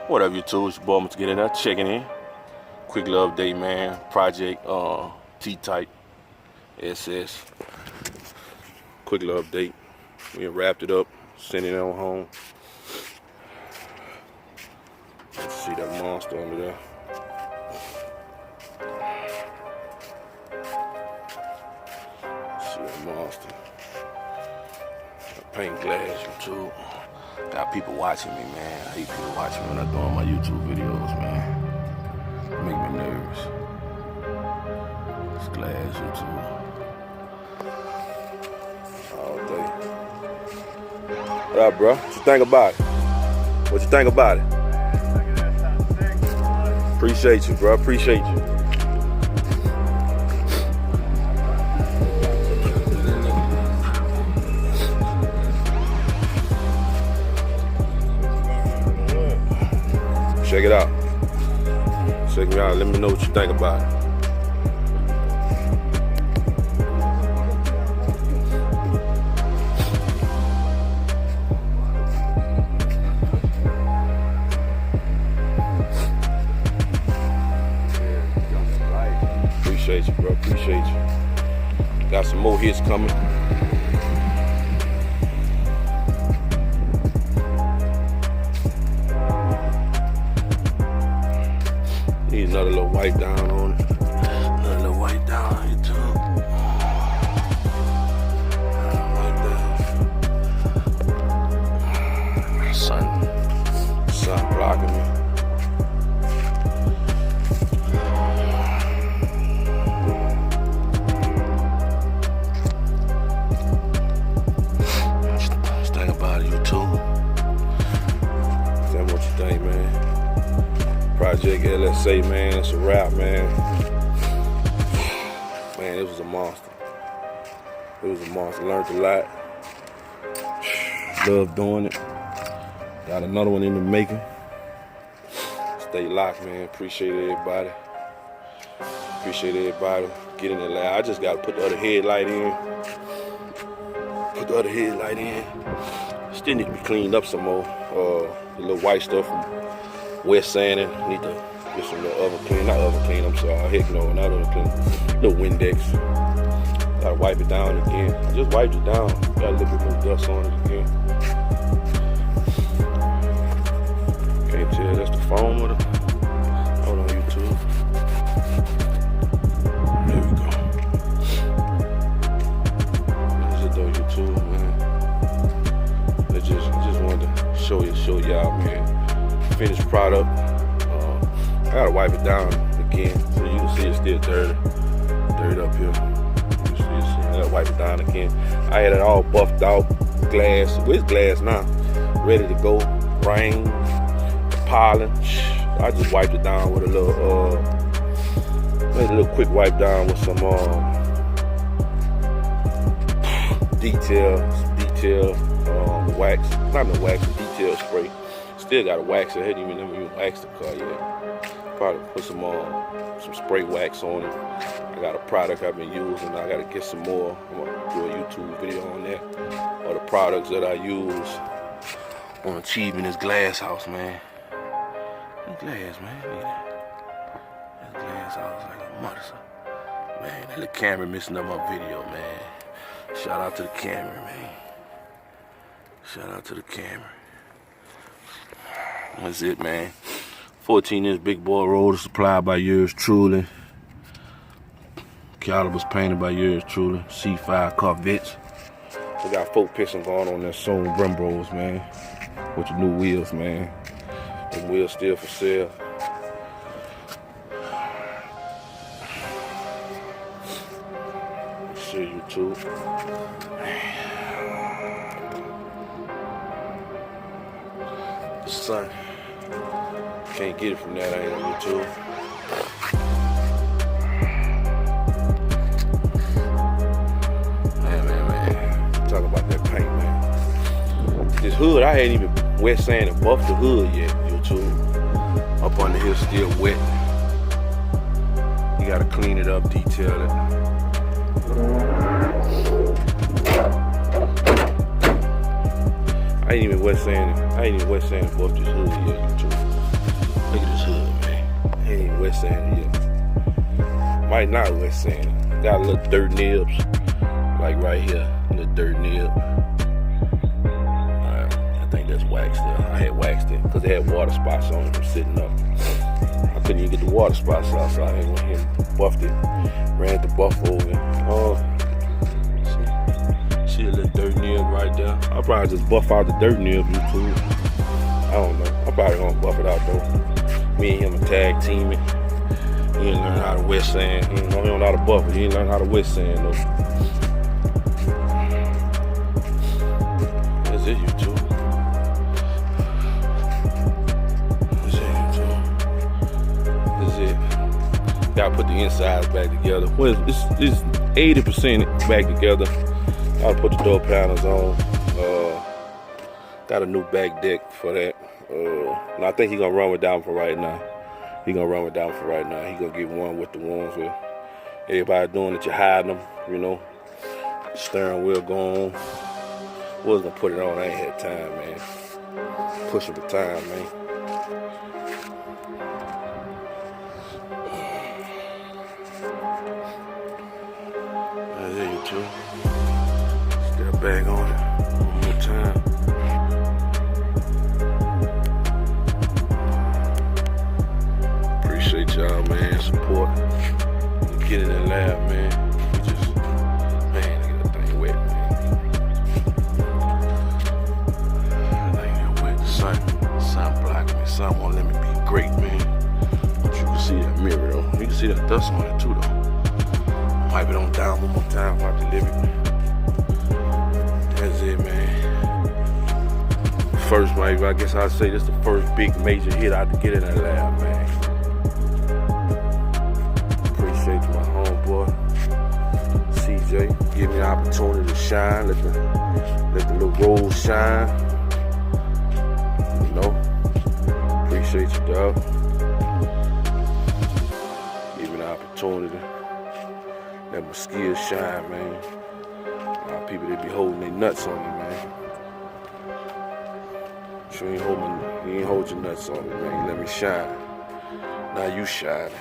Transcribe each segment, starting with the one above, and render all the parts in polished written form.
What up, YouTube? It's your boy, Mr. Get In There, checking in. Quick little update, man. Project T-Type SS. Quick little update. We wrapped it up, sent it on home. Let's see that monster under there. See that monster. Paint glass, YouTube. Got people watching me, man. I hate people watching me when I'm doing my YouTube videos, man. Make me nervous. It's glass, YouTube. All day. What up, bro? What you think about it? What you think about it? Appreciate you, bro. Appreciate you. Check it out. Check me out. Let me know what you think about it. Appreciate you, bro. Appreciate you. Got some more hits coming. Need another little wipe down on it. Another little wipe down on it too. Like that. Sun blocking me. Just think about it, YouTube. Tell me what you think, man. Project LSA, man, it's a wrap, man. Man, it was a monster. It was a monster. Learned a lot. Love doing it. Got another one in the making. Stay locked, man. Appreciate everybody. Appreciate everybody getting the lab. I just got to put the other headlight in. Put the other headlight in. Still need to be cleaned up some more. The little white stuff from wet sanding. Need to get some little oven clean. Not oven clean, I'm sorry. Heck no, not oven clean. Little Windex. Gotta wipe it down again. I just wiped it down. Got a little bit more dust on it again. Can't tell that's the foam with it. Hold on, YouTube. There we go. That's it though, YouTube, man. I just wanted to show y'all, man. Finished product. I gotta wipe it down again so you can see it's still dirty up here. You see, I gotta wipe it down again. I had it all buffed out, glass. Well, it's glass now, ready to go. Rain, pollen. I just wiped it down with a little, made a little quick wipe down with some detail wax. Not no wax, detail spray. Still got to wax it. I hadn't even waxed the car yet. Probably put some spray wax on it. I got a product I've been using. I got to get some more. I'm gonna do a YouTube video on that. All the products that I use on achieving this glass house, man. That glass, man. That glass house like a mother. Man, that little camera messing up my video, man. Shout out to the camera, man. Shout out to the camera. That's it, man. 14-inch big boy roller supplied by yours truly. Calibers painted by yours truly. C5 Corvettes. We got 4 pistons going on there soon. Brembros, man. With the new wheels, man. Them wheels still for sale. See YouTube. The sun. Can't get it from that angle, YouTube. Man. Talk about that paint, man. This hood, I hadn't even wet sand and buffed the hood yet, YouTube. Up on the hill, still wet. You gotta clean it up, detail it. I ain't even wet sanding. I ain't even wet sanding both this hood yet, YouTube. Look at this hood, man. He ain't wet sand yet. Might not wet sand. Got a little dirt nibs, like right here, a little dirt nib. I think that's waxed there. I had waxed it because they had water spots on it from sitting up. I couldn't even get the water spots out, so I went here and buffed it. Ran the buff over it. See a little dirt nib right there. I'll probably just buff out the dirt nib, YouTube. I don't know. I'm probably gonna buff it out though. Me and him are tag teaming. He didn't learn how to wet sand. He don't know how to buff it. He didn't learn how to wet sand though. That's it, YouTube. That's it, YouTube. That's it. Gotta put the insides back together. Well, it's 80% back together. Gotta put the door panels on. Got a new back deck for that. I think he's gonna run with that one for right now. He gonna run with that one for right now. He gonna get one with the ones where everybody doing it, you hide them, you know. Steering wheel going. Was gonna put it on, I ain't had time, man. Pushing the time, man. There you go. Step back on it one more time. Appreciate y'all, man, support. Get in the lab, man. We just, man, look at that thing wet, man. That thing wet. The sun blocking me. Sun won't let me be great, man. But you can see that mirror, though. You can see that dust on it, too, though. Wipe it on down one more time before I deliver it. That's it, man. First, maybe, I guess I'd say this is the first big major hit I had to get in that lab, man. Appreciate my homeboy, CJ. Give me the opportunity to shine, let the little rose shine. You know, appreciate you, dog. Give me the opportunity. Let my skills shine, man. A lot of people, they be holding their nuts on me, man. You ain't hold your nuts on me, man. You let me shine. Now you shining.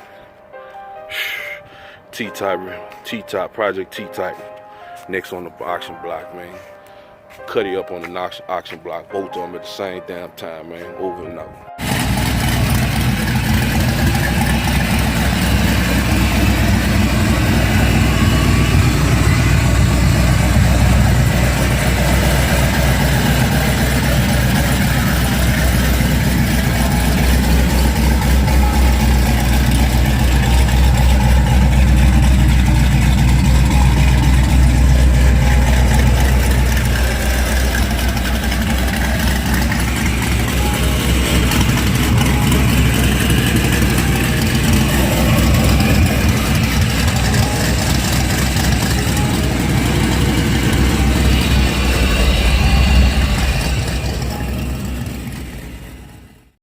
T-Type, Project T-Type. Next on the auction block, man. Cut it up on the auction block. Both of them at the same damn time, man. Over and out.